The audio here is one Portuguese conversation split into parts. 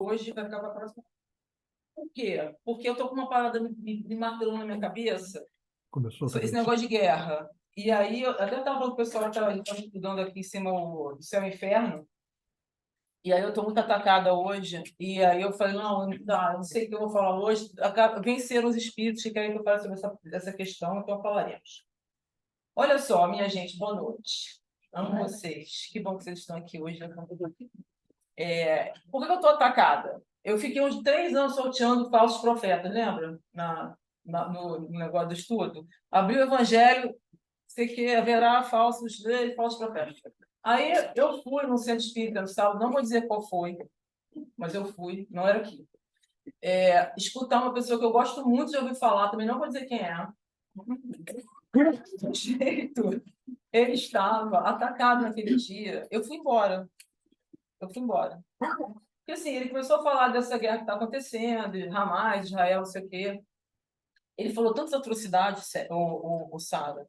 hoje vai ficar para a próxima. Por quê? Porque eu estou com uma parada me martelando na minha cabeça, Começou a esse negócio de guerra. E aí, eu até estava falando com o pessoal que estava estudando aqui em cima o Céu e Inferno, e aí eu estou muito atacada hoje, e aí eu falei, não, eu não sei o que eu vou falar hoje, venceram os espíritos que querem que eu fale sobre essa questão, então falaremos. Olha só, minha gente, boa noite. Amo vocês. Que bom que vocês estão aqui hoje. Por que eu estou atacada? Eu fiquei uns 3 anos sorteando falsos profetas, lembra? No negócio do estudo. Abri o Evangelho, sei que haverá falsos profetas. Aí eu fui no centro espírita no sábado, não vou dizer qual foi, mas eu fui, não era aqui. Escutar uma pessoa que eu gosto muito de ouvir falar, também não vou dizer quem é. Do jeito, ele estava atacado naquele dia. Eu fui embora. Porque assim, ele começou a falar dessa guerra que está acontecendo, Hamas, Israel, não sei o quê. Ele falou tantas atrocidades, o Sara.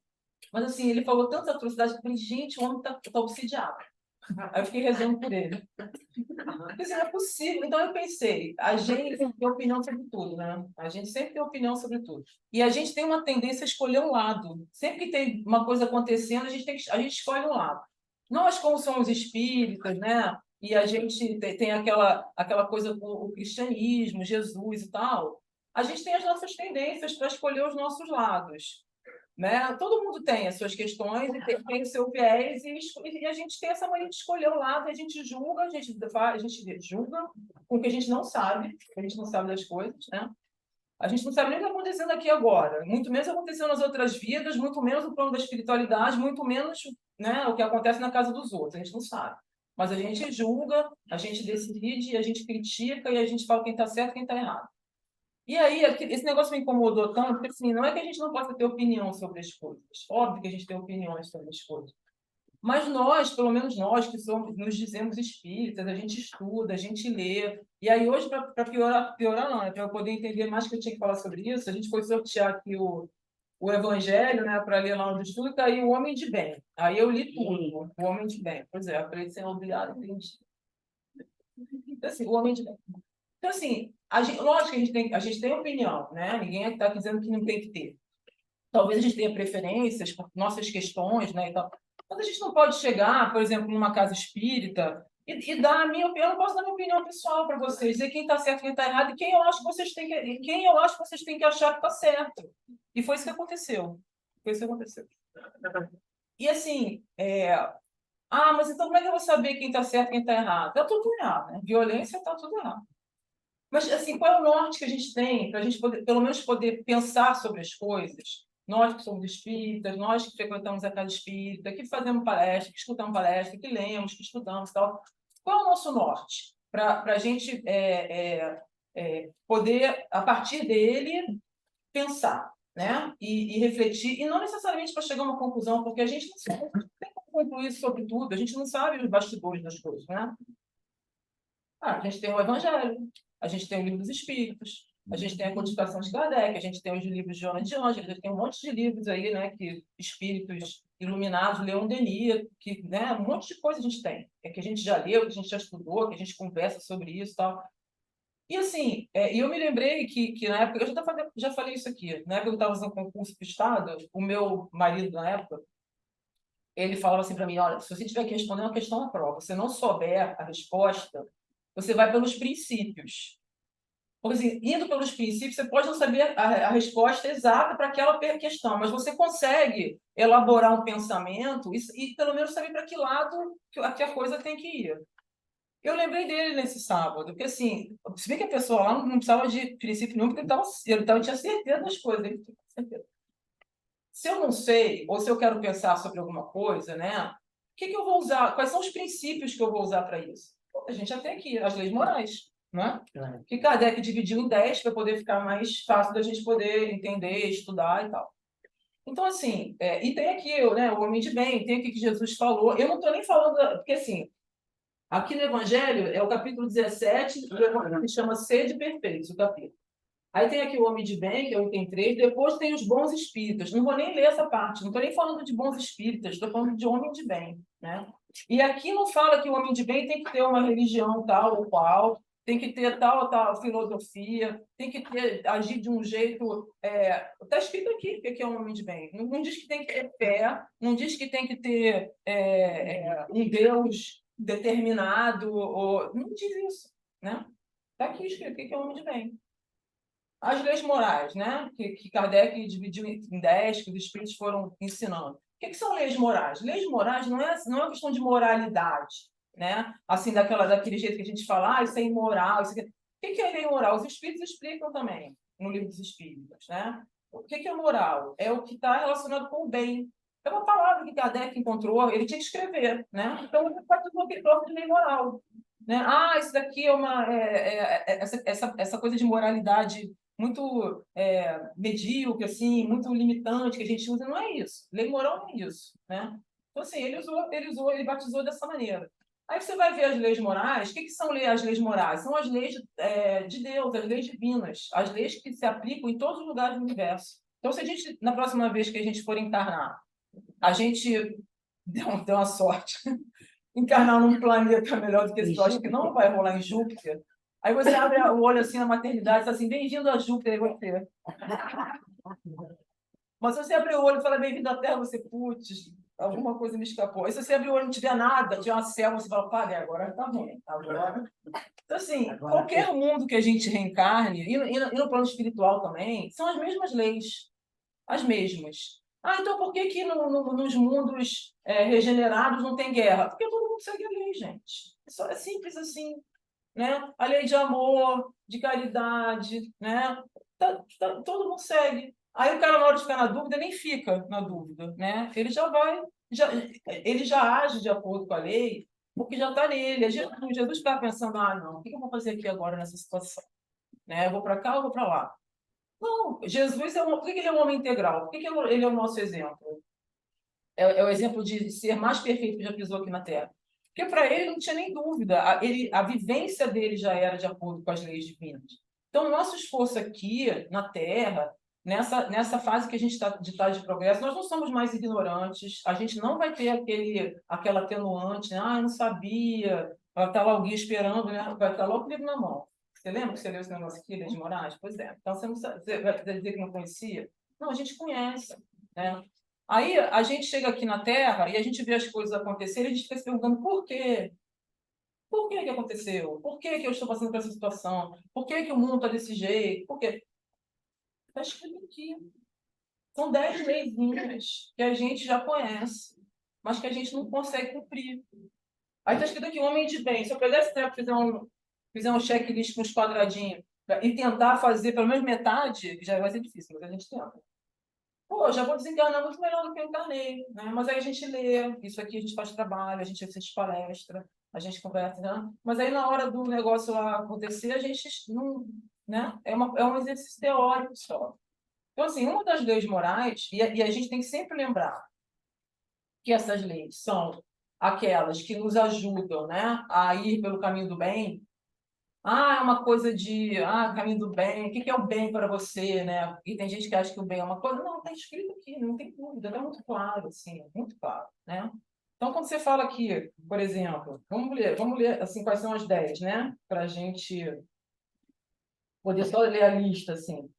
Mas assim, ele falou tantas atrocidades que eu falei, gente, o homem está obsidiado. Aí eu fiquei rezando por ele. Porque assim, não é possível. Então eu pensei, a gente tem opinião sobre tudo, né? A gente sempre tem opinião sobre tudo. E a gente tem uma tendência a escolher um lado. Sempre que tem uma coisa acontecendo, a gente escolhe um lado. Nós, como somos espíritas, né? E a gente tem aquela coisa com o cristianismo, Jesus e tal, a gente tem as nossas tendências para escolher os nossos lados. Né? Todo mundo tem as suas questões e tem o seu viés, e a gente tem essa mania de escolher o lado, a gente julga, a gente julga com o que a gente não sabe das coisas, né? A gente não sabe nem o que está acontecendo aqui agora, muito menos acontecendo nas outras vidas, muito menos no plano da espiritualidade, muito menos, né, o que acontece na casa dos outros, a gente não sabe. Mas a gente julga, a gente decide, a gente critica e a gente fala quem está certo e quem está errado. E aí, esse negócio me incomodou tanto, porque assim, não é que a gente não possa ter opinião sobre as coisas. Óbvio que a gente tem opiniões sobre as coisas. Mas nós, pelo menos nós, que somos, nos dizemos espíritas, a gente estuda, a gente lê. E aí, hoje, para piorar não, para eu poder entender mais que eu tinha que falar sobre isso, a gente foi sortear aqui o Evangelho, né, para ler lá no estudo, e aí o Homem de Bem. Aí eu li tudo, o Homem de Bem. Pois é, eu falei sem obrigado, entendi. Então, assim, o Homem de Bem. Então, assim, lógico que a gente tem opinião, né? Ninguém está dizendo que não tem que ter. Talvez a gente tenha preferências por nossas questões, né? E tal. Mas a gente não pode chegar, por exemplo, numa casa espírita e dar a minha opinião. Eu não posso dar minha opinião pessoal para vocês, dizer quem está certo, quem está errado, e quem eu acho que vocês têm que achar que está certo. E foi isso que aconteceu. E assim, mas então como é que eu vou saber quem está certo e quem está errado? Está tudo errado, né? Violência está tudo errado. Mas, assim, qual é o norte que a gente tem para a gente poder, pelo menos, poder pensar sobre as coisas? Nós que somos espíritas, nós que frequentamos a casa espírita, que fazemos palestra, que escutamos palestra, que lemos, que estudamos e tal. Qual é o nosso norte para a gente poder, a partir dele, pensar, né? E refletir, e não necessariamente para chegar a uma conclusão, porque a gente não tem como concluir sobre tudo, a gente não sabe os bastidores das coisas, né? A gente tem o Evangelho, a gente tem o Livro dos Espíritos, a gente tem a Codificação de Kardec, a gente tem os livros de Joana de Ângeles, a gente tem um monte de livros aí, né, que espíritos iluminados, Leon Denis, que, né, um monte de coisa a gente tem, que a gente já leu, que a gente já estudou, que a gente conversa sobre isso e tal. E assim, eu me lembrei que na época, eu já falei isso aqui, na época que eu estava fazendo concurso para o Estado, o meu marido na época, ele falava assim para mim, olha, se você tiver que responder uma questão à prova, se você não souber a resposta, você vai pelos princípios. Porque, assim, indo pelos princípios, você pode não saber a resposta exata para aquela questão, mas você consegue elaborar um pensamento e pelo menos saber para que lado que a coisa tem que ir. Eu lembrei dele nesse sábado, porque assim, se bem que a pessoa lá não precisava de princípio nenhum, porque ele tinha certeza das coisas. Ele tinha certeza. Se eu não sei, ou se eu quero pensar sobre alguma coisa, né? O que eu vou usar? Quais são os princípios que eu vou usar para isso? A gente já tem aqui as leis morais, né? Que Kardec dividiu em 10 para poder ficar mais fácil da gente poder entender, estudar e tal. Então, assim, e tem aqui, né, o homem de bem, tem aqui que Jesus falou. Eu não estou nem falando, porque assim, aqui no Evangelho é o capítulo 17, que chama Sede Perfeitos, o capítulo. Aí tem aqui o homem de bem, que é o item 3, depois tem os bons espíritas. Não vou nem ler essa parte, não estou nem falando de bons espíritas, estou falando de homem de bem, né? E aqui não fala que o homem de bem tem que ter uma religião tal ou qual, tem que ter tal filosofia, tem que agir de um jeito... Está escrito aqui o que é um homem de bem. Não diz que tem que ter fé, não diz que tem que ter um Deus determinado, não diz isso, né? Está aqui escrito o que é um homem de bem. As leis morais, né? Que Kardec dividiu em 10, que os espíritos foram ensinando. O que são leis morais? Leis morais não é uma questão de moralidade, né? Assim, daquele jeito que a gente fala, isso é imoral. Isso aqui. O que é lei moral? Os espíritos explicam também no livro dos espíritos, né? O que é moral? É o que está relacionado com o bem. É uma palavra que Kardec encontrou, ele tinha que escrever, né? Então, ele faz tudo aquele de lei moral. Né? Isso daqui é essa coisa de moralidade muito medíocre, assim, muito limitante que a gente usa, não é isso. Lei moral não é isso, né? Então, assim, ele batizou dessa maneira. Aí você vai ver as leis morais. O que são as leis morais? São as leis de Deus, as leis divinas, as leis que se aplicam em todos os lugares do universo. Então, se a gente, na próxima vez que a gente for encarnar, a gente deu uma sorte, encarnar num planeta melhor do que esse, eu acho que não vai rolar em Júpiter. Aí você abre o olho assim na maternidade e fala assim, bem-vindo a Júpiter, aí você. Mas se você abrir o olho e falar bem-vindo à Terra, você, putz, alguma coisa me escapou. Aí se você abrir o olho e não tiver nada, tiver uma selva, você fala, pá, agora tá ruim. Agora... Então, assim, qualquer mundo que a gente reencarne, e no plano espiritual também, são as mesmas leis. As mesmas. Então por que nos mundos regenerados não tem guerra? Porque todo mundo segue a lei, gente. É simples assim. Né? A lei de amor, de caridade, né? Todo mundo segue. Aí o cara, na hora de ficar na dúvida, nem fica na dúvida, né? Ele já age de acordo com a lei, porque já está nele. Jesus fica pensando, não, o que eu vou fazer aqui agora nessa situação? Né? Eu vou para cá ou vou para lá? Não, Jesus por que ele é um homem integral? Por que ele é o nosso exemplo? É o exemplo de ser mais perfeito que já pisou aqui na Terra. Porque para ele não tinha nem dúvida, a vivência dele já era de acordo com as leis divinas. Então, o nosso esforço aqui na Terra, nessa fase que a gente está de progresso, nós não somos mais ignorantes, a gente não vai ter aquela atenuante, né? Eu não sabia, vai estar lá alguém esperando, né? Vai estar logo o livro na mão. Você lembra que você leu esse negócio aqui, Leis de Moraes? Pois é. Então, você vai dizer que não conhecia? Não, a gente conhece, né? Aí a gente chega aqui na Terra e a gente vê as coisas acontecerem e a gente fica se perguntando por quê? Por que aconteceu? Por que eu estou passando por essa situação? Por que o mundo está desse jeito? Por quê? Está escrito aqui. São 10 leizinhas que a gente já conhece, mas que a gente não consegue cumprir. Aí está escrito aqui, homem de bem. Se eu pudesse fizer um checklist com os quadradinhos e tentar fazer pelo menos metade, já vai ser difícil, mas a gente tenta. Pô, já vou desenganar muito melhor do que eu encarnei, né? Mas aí a gente lê, isso aqui a gente faz trabalho, a gente assiste palestra, a gente conversa, né? Mas aí na hora do negócio lá acontecer, a gente não, né? É um exercício teórico só. Então, assim, uma das leis morais, e a gente tem que sempre lembrar que essas leis são aquelas que nos ajudam, né, a ir pelo caminho do bem. É uma coisa de caminho do bem, o que é o bem para você, né? E tem gente que acha que o bem é uma coisa. Não, está escrito aqui, não tem dúvida, está muito claro, assim, muito claro, né? Então, quando você fala aqui, por exemplo, vamos ler assim, quais são as 10, né? Para a gente poder só ler a lista, assim.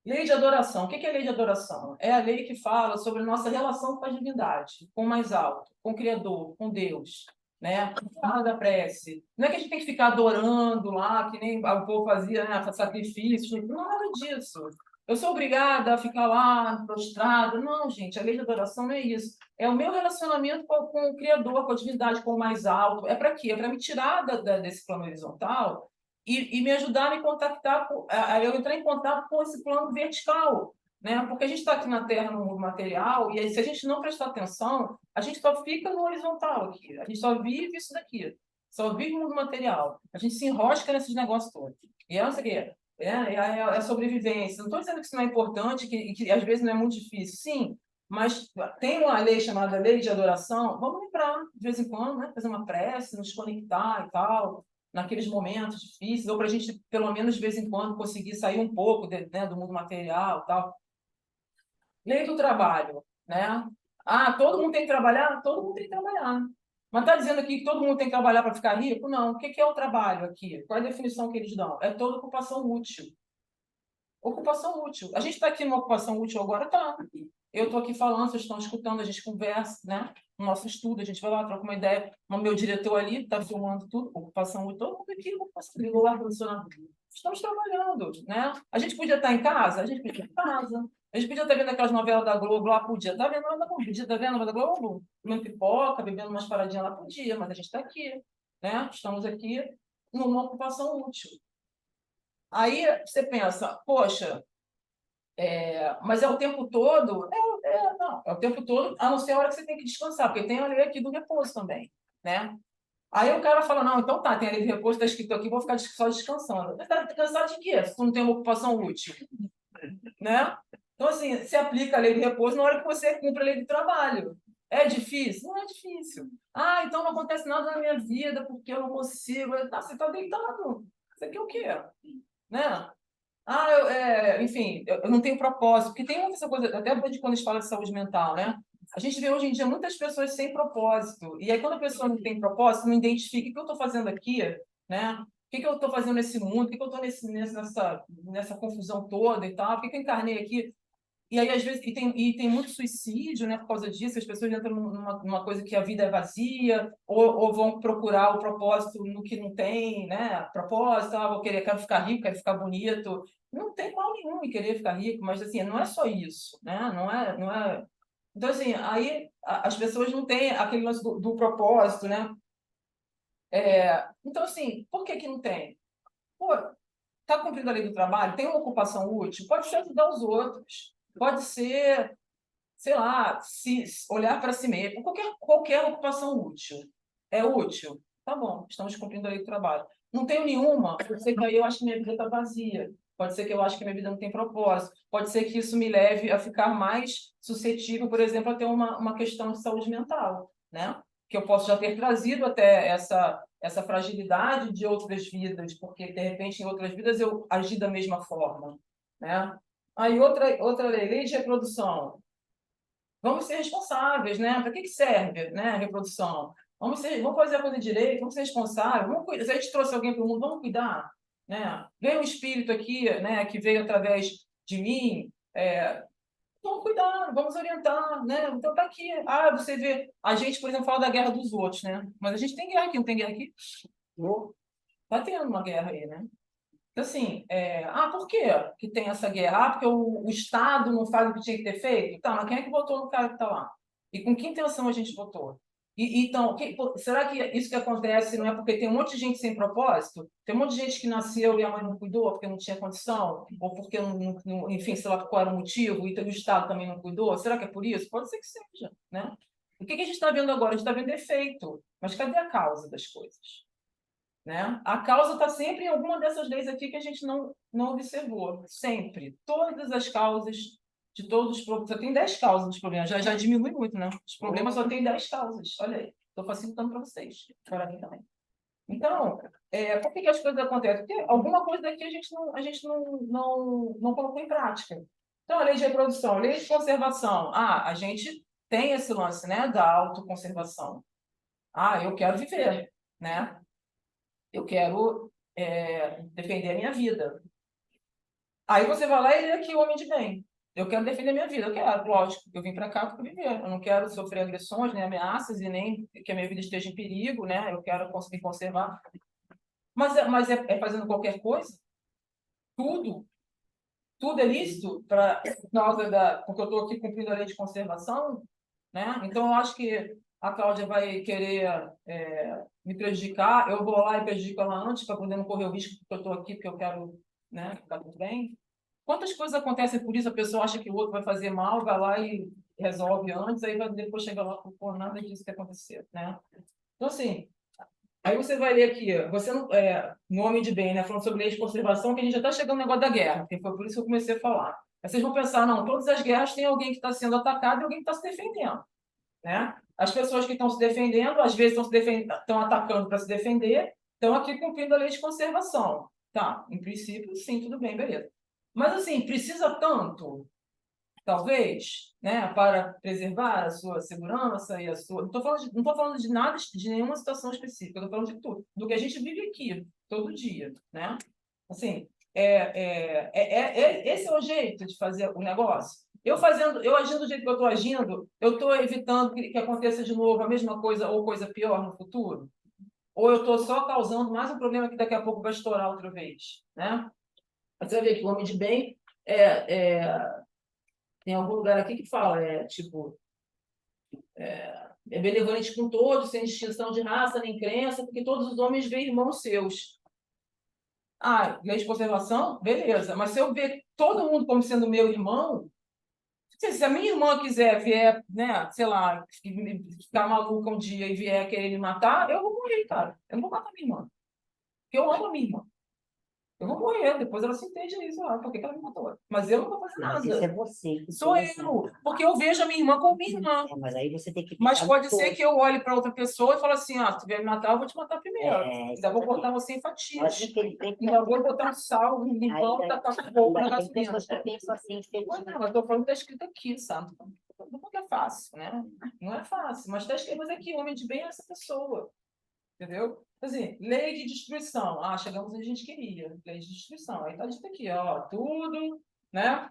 Lei de adoração. O que é lei de adoração? É a lei que fala sobre nossa relação com a divindade, com o mais alto, com o Criador, com Deus. Né? Fala da prece. Não é que a gente tem que ficar adorando lá, que nem o povo fazia, né? Sacrifícios. Não é nada disso. Eu sou obrigada a ficar lá, prostrada. Não, gente, a lei de adoração não é isso. É o meu relacionamento com o Criador, com a divindade, com o mais alto. É para quê? É para me tirar desse plano horizontal e me ajudar a me contactar, a eu entrar em contato com esse plano vertical, né? Porque a gente está aqui na Terra, no mundo material, e aí, se a gente não prestar atenção, a gente só fica no horizontal aqui, a gente só vive isso daqui, só vive o mundo material, a gente se enrosca nesses negócios todos. E é isso aqui, é sobrevivência. Não estou dizendo que isso não é importante, que às vezes não é muito difícil, sim, mas tem uma lei chamada lei de adoração, vamos lembrar de vez em quando, né? Fazer uma prece, nos conectar e tal, naqueles momentos difíceis, ou para a gente, pelo menos de vez em quando, conseguir sair um pouco né, do mundo material e tal. Lei do trabalho, né? Todo mundo tem que trabalhar? Todo mundo tem que trabalhar. Mas está dizendo aqui que todo mundo tem que trabalhar para ficar rico? Não. O que é o trabalho aqui? Qual é a definição que eles dão? É toda ocupação útil. Ocupação útil. A gente está aqui numa ocupação útil agora? Tá. Eu estou aqui falando, vocês estão escutando, a gente conversa, né? No nosso estudo, a gente vai lá, troca uma ideia. O meu diretor ali está filmando tudo, ocupação útil. Todo mundo aqui, ocupação útil. Ligou lá, funcionando. Estamos trabalhando, né? A gente podia estar em casa? A gente podia estar em casa. A gente podia estar vendo aquelas novelas da Globo lá, podia estar vendo a novela da Globo, podia estar vendo a novela da Globo, comendo pipoca, bebendo umas paradinhas lá, podia, mas a gente está aqui, né? Estamos aqui numa ocupação útil. Aí você pensa, poxa, mas é o tempo todo? Não, é o tempo todo, a não ser a hora que você tem que descansar, porque tem a lei aqui do repouso também, né? Aí o cara fala, não, então tá, tem a lei do repouso, está escrito aqui, vou ficar só descansando. Mas tá cansado de quê? Se tu não tem uma ocupação útil, né? Então, assim, se aplica a lei do repouso na hora que você cumpre a lei do trabalho. É difícil? Não é difícil. Ah, então não acontece nada na minha vida, porque eu não consigo. Tá, você está deitado. Você quer o quê? Né? Ah, enfim, eu não tenho propósito, porque tem muita essa coisa, até de quando a gente fala de saúde mental, né? A gente vê hoje em dia muitas pessoas sem propósito, e aí quando a pessoa não tem propósito, não identifica o que eu estou fazendo aqui, né? O que eu estou fazendo nesse mundo, o que eu estou nessa confusão toda e tal, por que eu encarnei aqui? E aí, às vezes, e tem muito suicídio, né, por causa disso, as pessoas entram numa coisa que a vida é vazia, ou vão procurar o propósito no que não tem, né? Propósito, quero ficar rico, quero ficar bonito. Não tem mal nenhum em querer ficar rico, mas assim, não é só isso, né? Não é. Então, assim, aí as pessoas não têm aquele lance do propósito, né? Então, assim, por que não tem? Pô, está cumprindo a lei do trabalho, tem uma ocupação útil, pode ser ajudar os outros, pode ser, sei lá, se olhar para si mesmo, qualquer ocupação útil. É útil? Tá bom, estamos cumprindo a lei do trabalho. Não tenho nenhuma, pode ser que aí eu acho que minha vida está vazia, pode ser que eu acho que minha vida não tem propósito, pode ser que isso me leve a ficar mais suscetível, por exemplo, a ter uma questão de saúde mental, né? Que eu posso já ter trazido até essa fragilidade de outras vidas, porque, de repente, em outras vidas eu agi da mesma forma, né? Aí, outra lei de reprodução. Vamos ser responsáveis, né? Para que serve, né, a reprodução? Vamos fazer a coisa direito, vamos ser responsáveis, vamos cuidar. Se a gente trouxe alguém para o mundo, vamos cuidar, né? Veio um espírito aqui, né, que veio através de mim, vamos cuidar, vamos orientar, né? Então tá aqui. Ah, você vê, a gente, por exemplo, fala da guerra dos outros, né? Mas a gente tem guerra aqui, não tem guerra aqui? Tá tendo uma guerra aí, né? Então, assim, por que que tem essa guerra? Ah, porque o Estado não faz o que tinha que ter feito? Tá, mas quem é que votou no cara que está lá? E com que intenção a gente votou? Então, será que isso que acontece não é porque tem um monte de gente sem propósito? Tem um monte de gente que nasceu e a mãe não cuidou porque não tinha condição? Ou porque, enfim, sei lá qual era o motivo, e o Estado também não cuidou? Será que é por isso? Pode ser que seja, né? O que a gente está vendo agora? A gente está vendo efeito. Mas cadê a causa das coisas? Né? A causa está sempre em alguma dessas leis aqui que a gente não observou. Sempre. Todas as causas de todos os problemas. Só tem 10 causas dos problemas. Já diminui muito, né? Os problemas só tem 10 causas. Olha aí. Estou facilitando para vocês. Para mim também. Então, por que as coisas acontecem? Porque alguma coisa daqui a gente não colocou em prática. Então, a lei de reprodução, a lei de conservação. A gente tem esse lance, né, da autoconservação. Eu quero viver, né? Eu quero defender a minha vida. Aí você vai lá e lê aqui o homem de bem. Eu quero defender a minha vida. Eu quero, lógico. Eu vim para cá para viver. Eu não quero sofrer agressões, nem ameaças e nem que a minha vida esteja em perigo, né? Eu quero conseguir conservar. Mas é fazendo qualquer coisa? Tudo? Tudo é lícito por causa porque eu estou aqui cumprindo a lei de conservação, né? Então, eu acho que a Cláudia vai querer me prejudicar, eu vou lá e prejudico ela antes para poder não correr o risco porque eu estou aqui, porque eu quero, né, ficar tudo bem. Quantas coisas acontecem por isso? A pessoa acha que o outro vai fazer mal, vai lá e resolve antes, aí depois chega lá, por nada disso que aconteceu, né? Então, assim, aí você vai ler aqui, você não, no Homem de Bem, né, falando sobre lei de conservação, que a gente já está chegando no negócio da guerra, que foi por isso que eu comecei a falar. Aí vocês vão pensar, não, todas as guerras tem alguém que está sendo atacado e alguém que está se defendendo, né? As pessoas que estão se defendendo, às vezes estão atacando para se defender, estão aqui cumprindo a lei de conservação. Tá, em princípio, sim, tudo bem, beleza. Mas, assim, precisa tanto? talvez, né, para preservar a sua segurança e a sua... Não tô falando de nada, de nenhuma situação específica, eu tô falando de tudo, do que a gente vive aqui, todo dia, né? Assim, esse é o jeito de fazer o negócio. Eu agindo do jeito que eu estou agindo, eu estou evitando que aconteça de novo a mesma coisa ou coisa pior no futuro? Ou eu estou só causando mais um problema que daqui a pouco vai estourar outra vez, né? Você vai ver que o homem de bem tem algum lugar aqui que fala, tipo, é benevolente com todos, sem distinção de raça nem crença, porque todos os homens veem irmãos seus. Ah, lei de conservação? Beleza. Mas se eu ver todo mundo como sendo meu irmão, se a minha irmã quiser vier, né, sei lá, ficar maluca um dia e vier querer me matar, eu vou morrer, cara. Eu não vou matar minha irmã. Porque eu amo a minha irmã. Eu vou morrer, depois ela se entende isso, por que ela me matou? Mas eu não vou fazer Mas isso é nada. você. Sou eu, porque eu vejo a minha irmã como minha irmã. Mas aí você tem que Mas pensar pode no ser todo. que eu olhe para outra pessoa e fale assim, se tu vier me matar, eu vou te matar primeiro. Ainda vou cortar você em fatias. Mas ele tem que... Ainda vou botar um sal, um limão, tacar fogo na Tem gasolina. pessoas que pensam assim, Mas não, eu estou falando que está escrito aqui, sabe? Não é fácil, né? Não é fácil, mas está escrito, mas aqui, homem de bem é essa pessoa. Entendeu? Assim, lei de destruição. Ah, chegamos onde a gente queria. Lei de destruição. Aí está dito aqui, ó, tudo, né?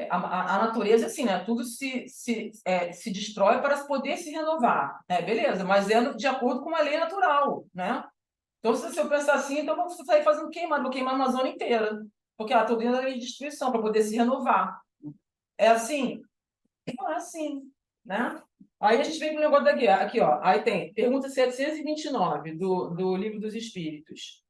A natureza, assim, né? Tudo se destrói para poder se renovar. Beleza, mas é de acordo com uma lei natural, né? Então, se eu pensar assim, então vamos sair fazendo queimado, vou queimar a Amazônia inteira. Porque estou dentro da lei de destruição para poder se renovar. É assim? Não é assim, né? Aí a gente vem para o negócio da guerra. Aqui, ó. Aí tem pergunta 729 do Livro dos Espíritos.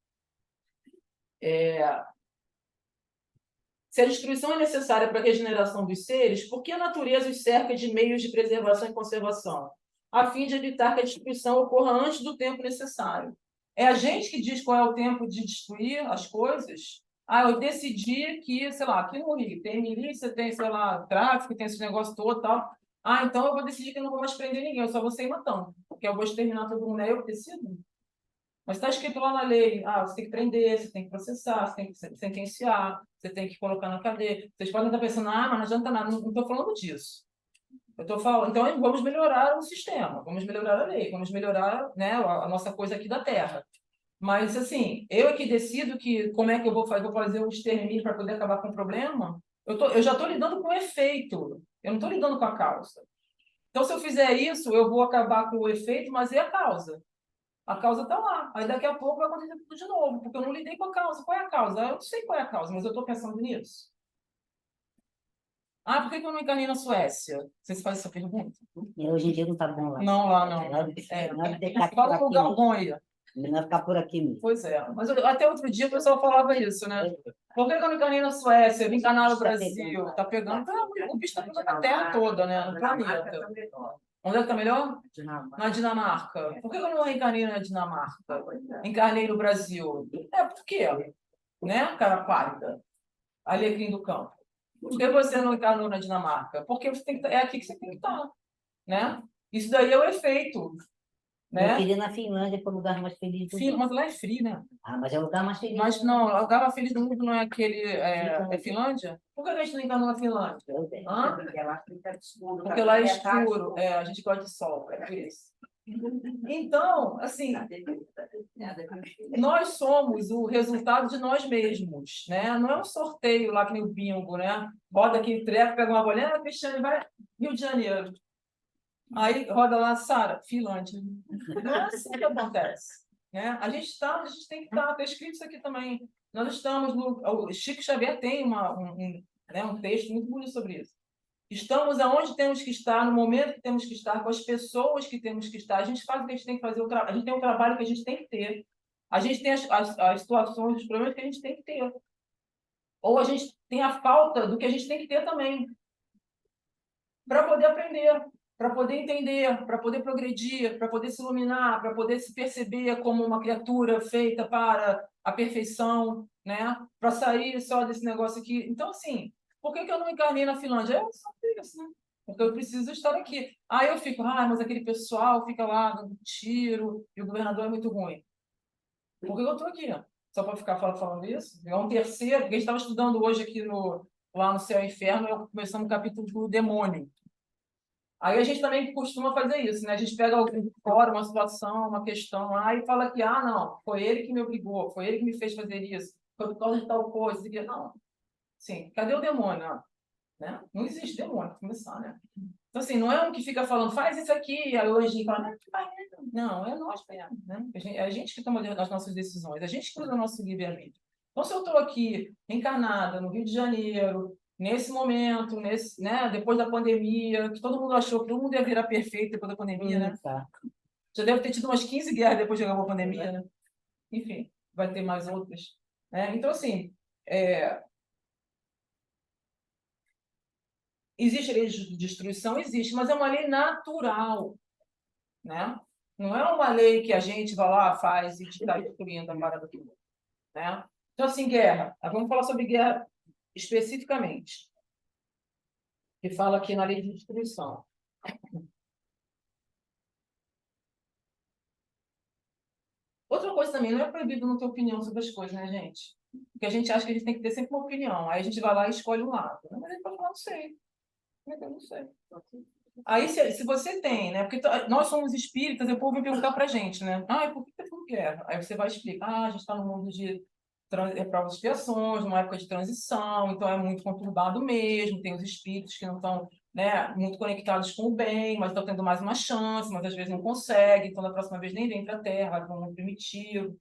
Se a destruição é necessária para a regeneração dos seres, por que a natureza os cerca de meios de preservação e conservação? A fim de evitar que a destruição ocorra antes do tempo necessário. É a gente que diz qual é o tempo de destruir as coisas? Eu decidi que, sei lá, aqui no Rio tem milícia, tem, sei lá, tráfico, tem esse negócio todo e tal. Então eu vou decidir que eu não vou mais prender ninguém, eu só vou sair matando, porque eu vou exterminar todo mundo, eu que decido. Mas está escrito lá na lei, você tem que prender, você tem que processar, você tem que sentenciar, você tem que colocar na cadeia. Vocês podem estar pensando, mas não adianta nada, não estou falando disso. Eu estou falando, então vamos melhorar o sistema, vamos melhorar a lei, vamos melhorar, né, a nossa coisa aqui da Terra. Mas, assim, eu é que decido como é que eu vou fazer um extermínio para poder acabar com o problema. Eu já estou lidando com o efeito, eu não estou lidando com a causa. Então, se eu fizer isso, eu vou acabar com o efeito, mas e a causa? A causa está lá. Aí daqui a pouco vai acontecer tudo de novo, porque eu não lidei com a causa. Qual é a causa? Eu não sei qual é a causa, mas eu estou pensando nisso. Por que eu não encarnei na Suécia? Vocês fazem essa pergunta? Hoje em dia não está bom lá. Não, lá não. Fala um lugar bom aí. Melhor ficar por aqui mesmo. Pois é. Mas até outro dia o pessoal falava isso, né? Por que eu não encarnei na Suécia? Eu vim encarnar no Brasil. Está pegando. O bicho está pegando a Terra toda, né? No planeta. Onde é que está melhor? Na Dinamarca. Por que eu não reencarnei na Dinamarca? Encarnei no Brasil. Por quê? Né, cara pálida? Alecrim do campo. Por que você não encarnou na Dinamarca? Porque você tem que, é aqui que você tem que estar. Né? Isso daí é o efeito. Né? Eu queria ir na Finlândia, que é o lugar mais feliz do mundo. Mas lá é frio, né? Mas é o lugar mais feliz. Mas não, o lugar mais feliz do mundo não é aquele. É Finlândia? Por que a gente não encarnou na Finlândia? Porque lá é escuro. A gente gosta de sol, é por isso. Então, assim, nós somos o resultado de nós mesmos, né? Não é um sorteio lá que nem o bingo, né? Roda aqui, treco, pega uma bolinha, Cristiane vai Rio de Janeiro. Aí roda lá, Sara, Finlândia. Não é assim que acontece, né? A gente tem que estar, está escrito isso aqui também. Nós estamos o Chico Xavier tem um texto muito bonito sobre isso. Estamos aonde temos que estar, no momento que temos que estar, com as pessoas que temos que estar. A gente faz o que a gente tem que fazer, a gente tem um trabalho que a gente tem que ter. A gente tem as situações, os problemas que a gente tem que ter. Ou a gente tem a falta do que a gente tem que ter também. Para poder aprender, para poder entender, para poder progredir, para poder se iluminar, para poder se perceber como uma criatura feita para a perfeição, né? Para sair só desse negócio aqui. Então, assim, por que eu não encarnei na Finlândia? Eu só isso, né? Porque eu preciso estar aqui. Aí eu fico, mas aquele pessoal fica lá dando tiro e o governador é muito ruim. Por que eu estou aqui? Só para ficar falando isso? É um terceiro, porque a gente estava estudando hoje aqui lá no Céu e Inferno, começamos o capítulo do demônio. Aí a gente também costuma fazer isso, né? A gente pega algum fora, uma situação, uma questão lá e fala que, não, foi ele que me obrigou, foi ele que me fez fazer isso, foi por causa de tal coisa. Não, sim, cadê o demônio? Né? Não existe demônio, para começar, né? Então, assim, não é um que fica falando, faz isso aqui, aí hoje e fala, não, é nós mesmo, né? É a gente que toma as nossas decisões, a gente que usa o nosso livre-arbítrio. Então, se eu estou aqui, encarnada, no Rio de Janeiro, nesse momento, né, depois da pandemia, que todo mundo achou que todo mundo ia virar perfeito depois da pandemia, né? Tá. Já deve ter tido umas 15 guerras depois de acabar a pandemia, né? Enfim, vai ter mais outras. Né? Então, assim, existe lei de destruição? Existe, mas é uma lei natural, né? Não é uma lei que a gente vai lá, faz e está destruindo a parada toda, né? Então, assim, guerra. Vamos falar sobre guerra especificamente, que fala aqui na lei de destruição. Outra coisa também, não é proibido não ter opinião sobre as coisas, né, gente? Porque a gente acha que a gente tem que ter sempre uma opinião. Aí a gente vai lá e escolhe um lado. Mas a gente pode falar, não sei. Eu não sei. Aí, se você tem, né? Porque nós somos espíritas, e o povo vem perguntar pra gente, né? Por que você não quer? Aí você vai explicar, a gente está no mundo de provas e expiações, numa época de transição, então é muito conturbado mesmo, tem os espíritos que não estão, né, muito conectados com o bem, mas estão tendo mais uma chance, mas às vezes não conseguem, então da próxima vez nem vem para a Terra, vai para um mundo primitivo,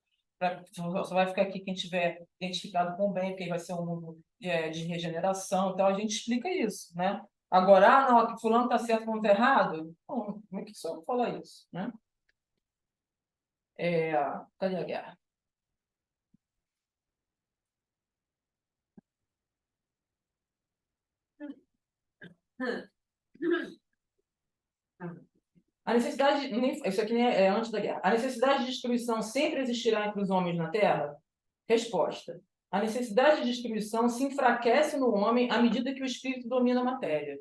só vai ficar aqui quem tiver identificado com o bem, porque aí vai ser um mundo de regeneração, então a gente explica isso, né? Agora, não, que fulano está certo, fulano está errado? Bom, como é que o senhor fala isso, né? Cadê a guerra? A necessidade, isso aqui é antes da guerra. A necessidade de destruição sempre existirá entre os homens na Terra? Resposta. A necessidade de destruição se enfraquece no homem à medida que o espírito domina a matéria.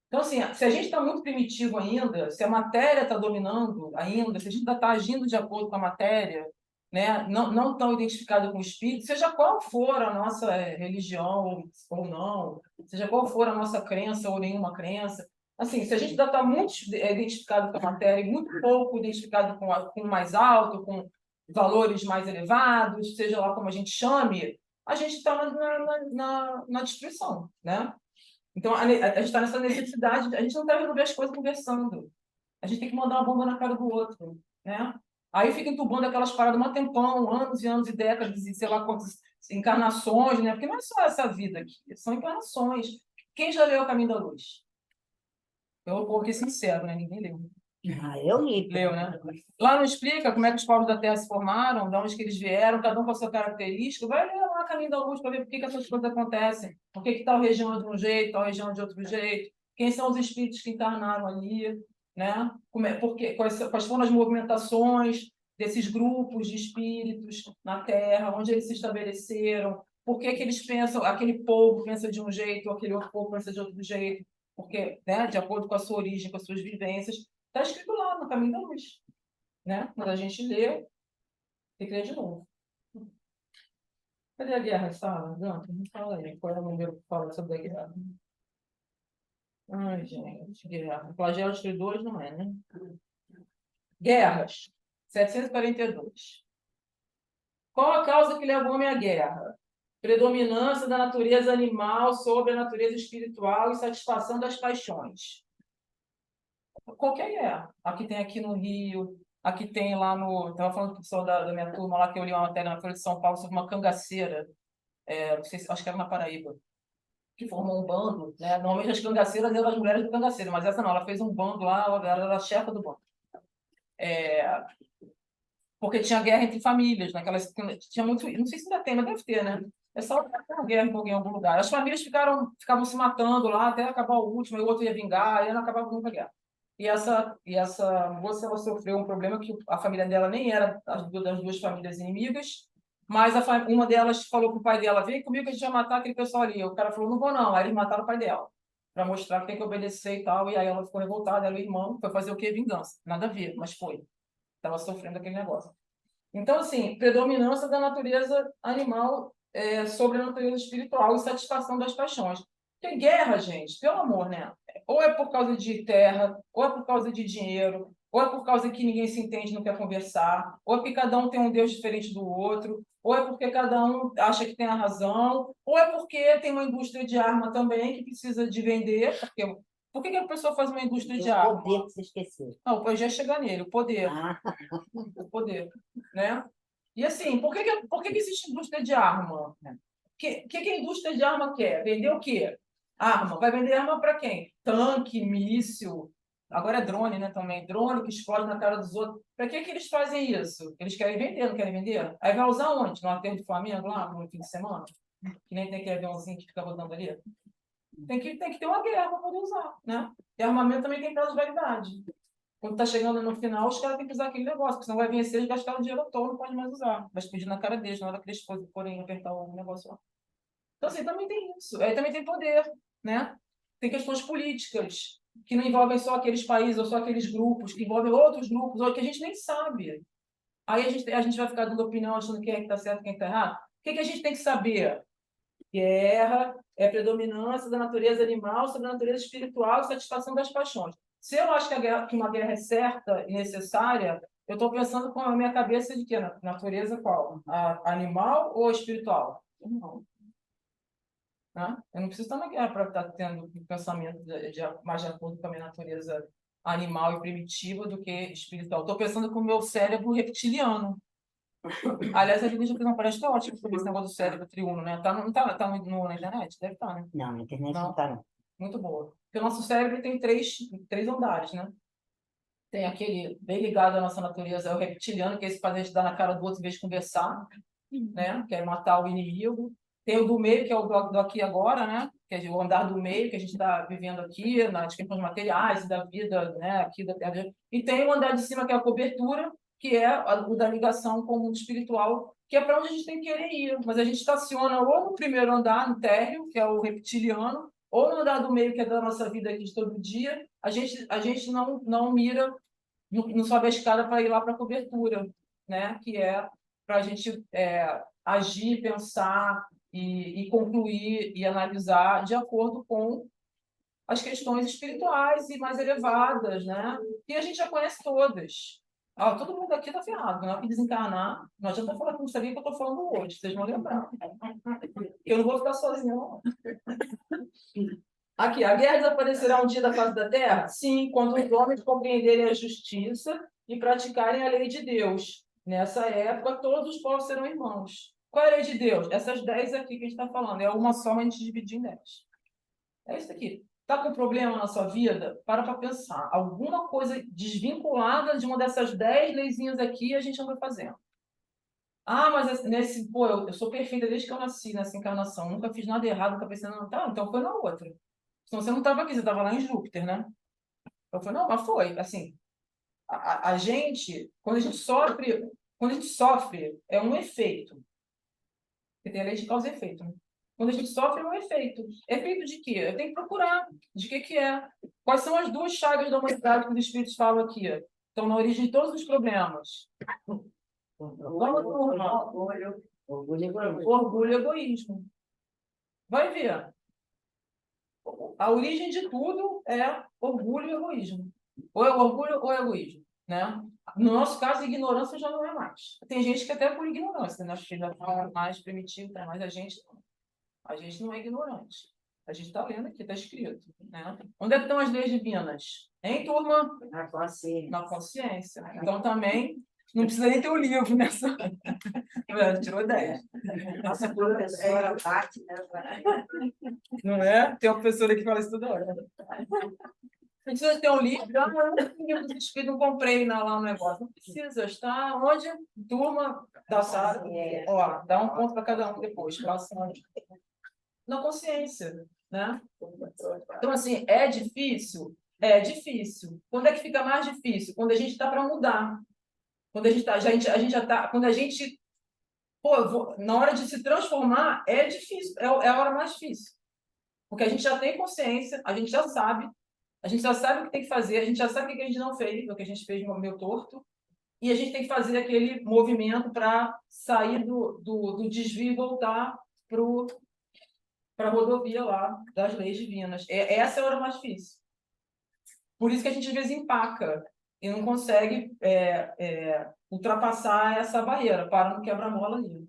Então, assim, se a gente está muito primitivo ainda, se a matéria está dominando ainda, se a gente ainda está agindo de acordo com a matéria, né, não tão identificado com o espírito, seja qual for a nossa religião ou não, seja qual for a nossa crença ou nenhuma crença, assim, se a gente ainda está muito identificado com a matéria e muito pouco identificado com o mais alto, com valores mais elevados, seja lá como a gente chame, a gente está na destruição, né? Então, a gente está nessa necessidade, a gente não deve resolver as coisas conversando. A gente tem que mandar uma bomba na cara do outro, né? Aí fica entubando aquelas paradas um tempão, anos e anos e décadas, e sei lá quantas encarnações, né? Porque não é só essa vida aqui, são encarnações. Quem já leu O Caminho da Luz? Eu vou aqui sincero, né? Ninguém leu. Eu li. Leu, né? Lá não explica como é que os povos da Terra se formaram, de onde que eles vieram, cada um com a sua característica. Vai ler lá Caminho da Luz para ver por que essas coisas acontecem. Por que tal região é de um jeito, tal região é de outro jeito. Quem são os espíritos que encarnaram ali, né? Quais foram as movimentações desses grupos de espíritos na Terra, onde eles se estabeleceram, por que eles pensam, aquele povo pensa de um jeito, aquele outro povo pensa de outro jeito, porque, né, de acordo com a sua origem, com as suas vivências. Está escrito lá no Caminho da Luz, né? Quando a gente lê, tem que ler de novo. Cadê a guerra, Sara? Não fala aí. Qual é o número que fala sobre a guerra? Ai, gente, guerra. Flagelo destruidores não é, né? Guerras. 742. Qual a causa que leva o homem à guerra? Predominância da natureza animal sobre a natureza espiritual e satisfação das paixões. Qualquer guerra. Aqui tem aqui no Rio, aqui tem lá no... Estava falando com o pessoal da minha turma lá, que eu li uma matéria na Folha de São Paulo sobre uma cangaceira, não sei acho que era na Paraíba, que formou um bando, né? Normalmente as cangaceiras eram as mulheres do cangaceiro, mas essa não, ela fez um bando lá, ela era a chefa do bando. Porque tinha guerra entre famílias, naquelas, tinha muito, não sei se ainda tem, mas deve ter, né? É só uma guerra em algum lugar. As famílias ficavam se matando lá até acabar o último, e o outro ia vingar, e não acabava nunca a guerra. E essa moça, ela sofreu um problema que a família dela nem era das duas famílias inimigas, mas uma delas falou para o pai dela: vem comigo que a gente vai matar aquele pessoal ali. O cara falou: não vou não. Aí eles mataram o pai dela, para mostrar que tem que obedecer e tal. E aí ela ficou revoltada, ela e o irmão, foi fazer o quê? Vingança. Nada a ver, mas foi. Estava sofrendo aquele negócio. Então, assim, predominância da natureza animal sobre a natureza espiritual e satisfação das paixões. Porque guerra, gente, pelo amor, né? Ou é por causa de terra, ou é por causa de dinheiro, ou é por causa que ninguém se entende e não quer conversar, ou é porque cada um tem um Deus diferente do outro, ou é porque cada um acha que tem a razão, ou é porque tem uma indústria de arma também que precisa de vender. Porque, por que a pessoa faz uma indústria de O arma? poder que você esqueceu. Não, eu já ia chegar nele, o poder. Ah, O poder, né? E assim, por que existe indústria de arma? O que a indústria de arma quer? Vender o quê? Arma. Vai vender arma para quem? Tanque, míssil. Agora é drone, né? Também. Drone que explode na cara dos outros. Para que eles fazem isso? Eles querem vender, não querem vender? Aí vai usar onde? No aterro do Flamengo, lá, no fim de semana? Que nem tem aquele aviãozinho que fica rodando ali. Tem que ter uma guerra para poder usar, né? E armamento também tem prazo de validade. Quando está chegando no final, os caras têm que usar aquele negócio, porque senão vai vencer, eles gastaram o dinheiro todo, não pode mais usar. Vai explodir na cara deles, na hora que eles forem apertar o negócio lá. Então, assim, também tem isso. Aí também tem poder, né? Tem questões políticas, que não envolvem só aqueles países ou só aqueles grupos, que envolvem outros grupos, ou que a gente nem sabe. Aí a gente vai ficar dando opinião, achando quem é que está certo, quem é que está errado. O que a gente tem que saber? Guerra é predominância da natureza animal sobre a natureza espiritual e satisfação das paixões. Se eu acho que uma guerra é certa e necessária, eu estou pensando com a minha cabeça de que natureza qual? Animal ou espiritual? Não. Né? Eu não preciso estar na guerra para estar tendo um pensamento mais de acordo com a minha natureza animal e primitiva do que espiritual. Estou pensando com o meu cérebro reptiliano. Aliás, a gente fez uma palestra ótima sobre esse negócio do cérebro triuno, né? Tá na internet? Deve estar, né? não, na internet Não. não tá, não. Muito boa. Porque o nosso cérebro tem três andares, né? Tem aquele bem ligado à nossa natureza, é o reptiliano, que é esse fazer a gente dar na cara do outro em vez de conversar, né? Que é matar o inimigo. Tem o do meio, que é o do aqui e agora, né? Que é o andar do meio, que a gente está vivendo aqui, nas questões materiais, da vida, né? Aqui da Terra. E tem o andar de cima, que é a cobertura, que é o da ligação com o mundo espiritual, que é para onde a gente tem que querer ir. Mas a gente estaciona ou no primeiro andar, no térreo, que é o reptiliano, ou no andar do meio, que é da nossa vida aqui de todo dia. A gente não mira, não sobe a escada para ir lá para a cobertura, né? Que é para a gente agir, pensar e concluir e analisar de acordo com as questões espirituais e mais elevadas, né? E a gente já conhece todas. Todo mundo aqui está ferrado, na hora que desencarnar, não adianta falar que não sabia que eu estou falando hoje, vocês vão lembrar. Eu não vou ficar sozinha, não. Aqui, a guerra desaparecerá um dia da face da terra? Sim, quando os homens compreenderem a justiça e praticarem a lei de Deus. Nessa época, todos os povos serão irmãos. Qual é a lei de Deus? Essas 10 aqui que a gente está falando. É uma só, mas a gente divide em 10. É isso aqui. Está com problema na sua vida? Para pensar. Alguma coisa desvinculada de uma dessas 10 leizinhas aqui a gente anda fazendo. Mas eu sou perfeita desde que eu nasci nessa encarnação. Nunca fiz nada errado, nunca pensei, não, tá, então foi na outra. Senão você não estava aqui, você estava lá em Júpiter, né? Eu falei, não, mas foi. Assim, a gente, quando a gente sofre, é um efeito. Porque tem a lei de causa e efeito, né? Quando a gente sofre, é um efeito. Efeito de quê? Eu tenho que procurar de que é. Quais são as duas chagas da humanidade que os espíritos falam aqui? Estão na origem de todos os problemas. Orgulho e egoísmo. Vai ver. A origem de tudo é orgulho e egoísmo. Ou é orgulho ou é egoísmo, né? No nosso caso, ignorância já não é mais. Tem gente que até é por ignorância, né? Que já está mais primitivo, tá? Mas a gente não é ignorante. A gente está lendo aqui, está escrito, né? Onde é que estão as leis divinas? Hein, turma? Na consciência. Na consciência. Então, também, não precisa nem ter o livro nessa. Tirou 10. Nossa professora bate, né? Não é? Tem uma professora que fala isso toda hora. Não precisa ter um livro. Eu não comprei lá no negócio. Não precisa. Está onde? Turma da sala. Ó, dá um ponto para cada um depois. Passando. Na consciência, né? Então, assim, é difícil? É difícil. Quando é que fica mais difícil? Quando a gente está para mudar. Quando a gente já está... Quando a gente... na hora de se transformar, é difícil. É a hora mais difícil. Porque a gente já tem consciência, a gente já sabe o que tem que fazer, a gente já sabe o que a gente não fez, o que a gente fez no meio torto, e a gente tem que fazer aquele movimento para sair do desvio e voltar para a rodovia lá das leis divinas. Essa é a hora mais difícil. Por isso que a gente às vezes empaca e não consegue ultrapassar essa barreira, para no quebra-mola ali.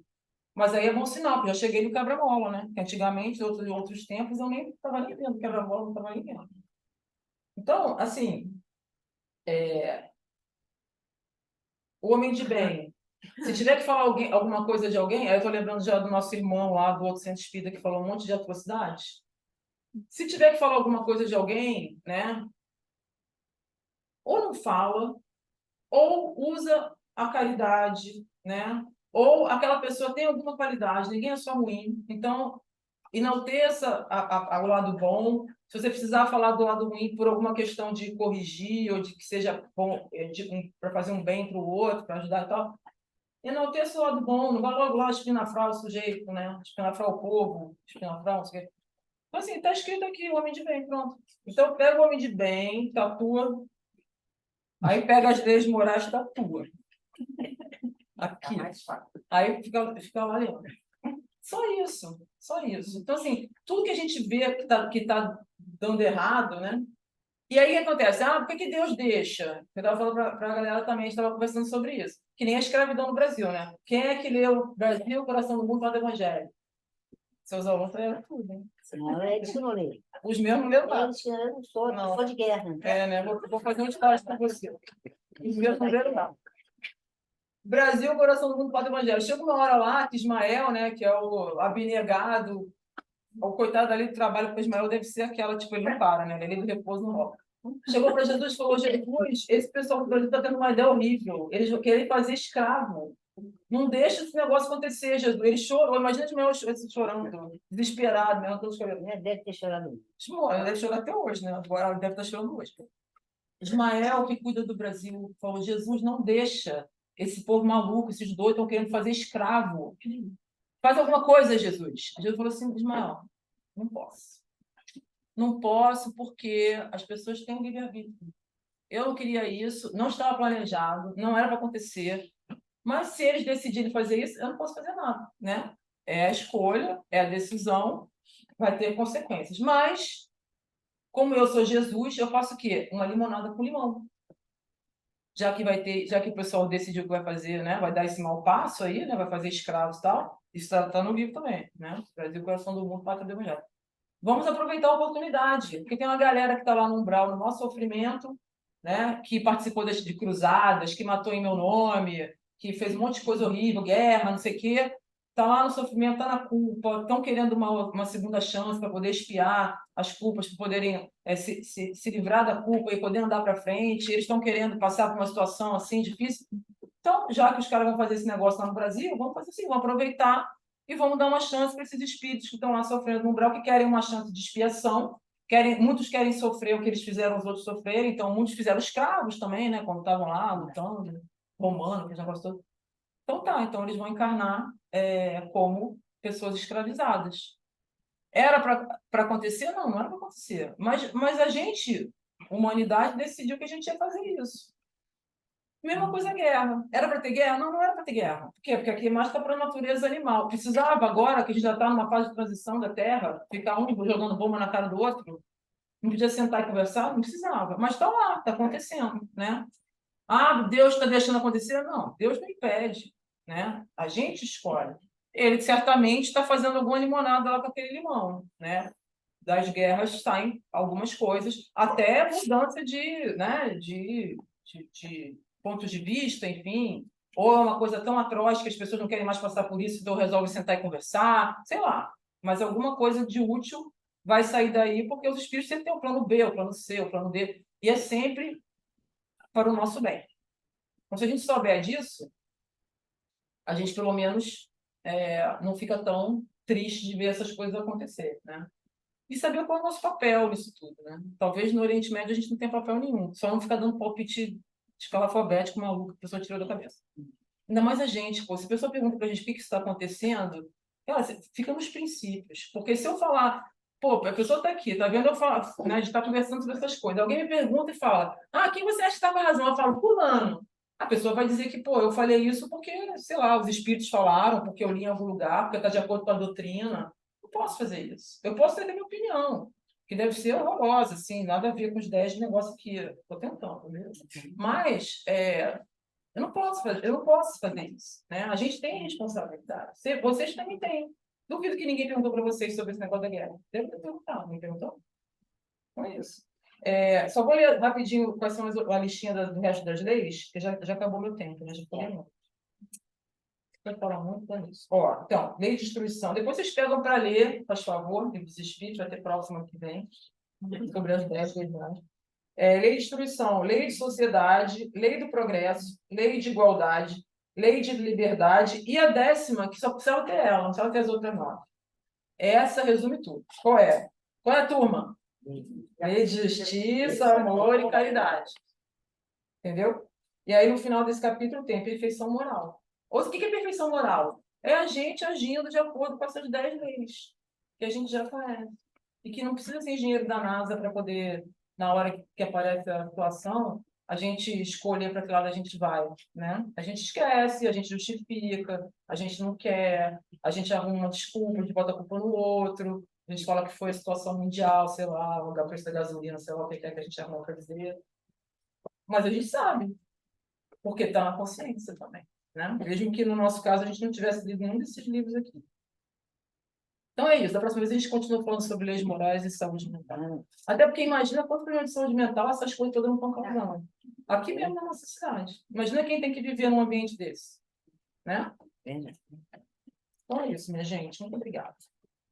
Mas aí é bom sinal, porque eu já cheguei no quebra-mola, né? Porque antigamente, em outros tempos, eu nem estava nem vendo quebra-mola, não estava nem vendo. Então, assim, o homem de bem, se tiver que falar alguma coisa de alguém, aí eu estou lembrando já do nosso irmão lá, do outro centro espírita, que falou um monte de atrocidades. Se tiver que falar alguma coisa de alguém, né? Ou não fala, ou usa a caridade, né? Ou aquela pessoa tem alguma qualidade, ninguém é só ruim. Então, enalteça o lado bom. Se você precisar falar do lado ruim por alguma questão de corrigir ou de que seja bom para fazer um bem para o outro, para ajudar e tal, enalteça o lado bom. Não vai logo lá espinafrar o sujeito, né? Espinafrar o povo, espinafrar, não sei o quê. Então, assim, está escrito aqui, o homem de bem, pronto. Então, pega o homem de bem, tatua, aí pega as leis morais, tatua. Aqui. Aí fica lá dentro. Só isso, só isso. Então, assim, tudo que a gente vê que tá dando errado, né? E aí o que acontece? Ah, por que Deus deixa? Eu estava falando para a galera também, a gente estava conversando sobre isso. Que nem a escravidão no Brasil, né? Quem é que leu Brasil, Coração do Mundo, Fala do Evangelho? Seus alunos leram tudo, hein? Não, é isso que eu não leio. Os meus não leram nada. Eu não sou de guerra. Né? Vou fazer um estágio com você. Os meus não leram nada. Brasil, Coração do Mundo, Fala do Evangelho. Chega uma hora lá que Ismael, né, que é o abnegado, o coitado ali do trabalho com Ismael deve ser aquela, tipo, ele não para, né? Ele repouso no rock. Chegou para Jesus e falou: Jesus, esse pessoal do Brasil está tendo uma ideia horrível. Eles querem fazer escravo. Não deixa esse negócio acontecer, Jesus. Ele chorou. Imagina Ismael chorando, desesperado, mesmo, todos chorando. Deve ter chorado. Ismael deve chorar até hoje, né? Agora ele deve estar chorando hoje. Ismael, que cuida do Brasil, falou: Jesus, não deixa esse povo maluco, esses dois estão querendo fazer escravo. Faz alguma coisa, Jesus. Jesus falou assim: Ismael, não posso. Não posso porque as pessoas têm um livre-arbítrio. Eu não queria isso, não estava planejado, não era para acontecer. Mas se eles decidirem fazer isso, eu não posso fazer nada, né? É a escolha, é a decisão, vai ter consequências. Mas, como eu sou Jesus, eu faço o quê? Uma limonada com limão. Já que o pessoal decidiu que vai fazer, né? Vai dar esse mau passo aí, né? Vai fazer escravos e tal. Isso está no livro também, né? Brasil, coração do mundo, pátria do evangelho. Vamos aproveitar a oportunidade, porque tem uma galera que está lá no umbral, no nosso sofrimento, né? Que participou de cruzadas, que matou em meu nome, que fez um monte de coisa horrível, guerra, não sei o quê. Está lá no sofrimento, está na culpa, estão querendo uma segunda chance para poder expiar as culpas, para poderem se livrar da culpa e poder andar para frente. Eles estão querendo passar por uma situação assim difícil. Então, já que os caras vão fazer esse negócio lá no Brasil, vamos fazer assim, vamos aproveitar e vamos dar uma chance para esses espíritos que estão lá sofrendo no umbral, que querem uma chance de expiação, muitos querem sofrer o que eles fizeram os outros sofrerem, então muitos fizeram escravos também, né, quando estavam lá lutando, romano, que já gostou. Então tá, então eles vão encarnar como pessoas escravizadas. Era para acontecer? Não, não era para acontecer. Mas a gente, humanidade, decidiu que a gente ia fazer isso. Mesma coisa a guerra. Era para ter guerra? Não, não era para ter guerra. Por quê? Porque aqui mais está para a natureza animal. Precisava agora, que a gente já está numa fase de transição da Terra, ficar um jogando bomba na cara do outro, não podia sentar e conversar? Não precisava. Mas está lá, está acontecendo, né? Ah, Deus está deixando acontecer? Não, Deus não impede, né? A gente escolhe. Ele certamente está fazendo alguma limonada lá com aquele limão, né? Das guerras saem algumas coisas, até mudança né, de pontos de vista, enfim, ou é uma coisa tão atroz que as pessoas não querem mais passar por isso, então resolvem sentar e conversar, sei lá. Mas alguma coisa de útil vai sair daí, porque os espíritos sempre têm o plano B, o plano C, o plano D, e é sempre para o nosso bem. Então, se a gente souber disso, a gente, pelo menos, não fica tão triste de ver essas coisas acontecer, né? E saber qual é o nosso papel nisso tudo, né? Talvez no Oriente Médio a gente não tenha papel nenhum, só não ficar dando palpite de escala alfabética maluco que a pessoa tirou da cabeça. Ainda mais a gente, pô, se a pessoa pergunta pra gente o que está acontecendo, cara, fica nos princípios. Porque se eu falar, pô, a pessoa está aqui, tá vendo eu falar, né, a gente está conversando sobre essas coisas, alguém me pergunta e fala, ah, quem você acha que está com a razão? Eu falo, fulano. A pessoa vai dizer que, pô, eu falei isso porque, sei lá, os espíritos falaram, porque eu li em algum lugar, porque está de acordo com a doutrina. Eu posso fazer isso. Eu posso ter a minha opinião, que deve ser horrorosa, assim, nada a ver com os 10 negócios que estou tentando, mesmo. Mas eu não posso fazer isso, né? A gente tem responsabilidade. Vocês também têm. Duvido que ninguém perguntou para vocês sobre esse negócio da guerra. Deve ter perguntado, não perguntou? Então é isso. Só vou ler rapidinho quais são a listinha do resto das leis, que já acabou meu tempo, né? Já falei muito. Vai falar muito nisso. Ó, então, lei de destruição. Depois vocês pegam para ler, faz favor, livro dos Espíritos, vai ter próximo que vem, sobre as 10 leis, né? Lei de destruição, lei de sociedade, lei do progresso, lei de igualdade, lei de liberdade e a 10ª, que só precisava ter ela, não precisava ter as outras 9. Essa resume tudo. Qual é? Qual é a turma? Lei de justiça, amor e caridade. Entendeu? E aí, no final desse capítulo, tem perfeição moral. O que é perfeição moral? É a gente agindo de acordo com essas 10 leis, que a gente já conhece. E que não precisa ser engenheiro da NASA para poder, na hora que aparece a situação, a gente escolher para que lado a gente vai, né? A gente esquece, a gente justifica, a gente não quer, a gente arruma uma desculpa, a gente bota a culpa no outro, a gente fala que foi a situação mundial, sei lá, o preço da gasolina, sei lá o que é que a gente arruma para dizer. Mas a gente sabe, porque está na consciência também, né? Mesmo que no nosso caso a gente não tivesse lido nenhum desses livros aqui. Então é isso. Da próxima vez a gente continua falando sobre leis morais e saúde mental. Até porque imagina quanto problema de saúde mental essas coisas todas não estão causando. Aqui mesmo na nossa cidade. Imagina quem tem que viver num ambiente desse, né? Então é isso, minha gente. Muito obrigada.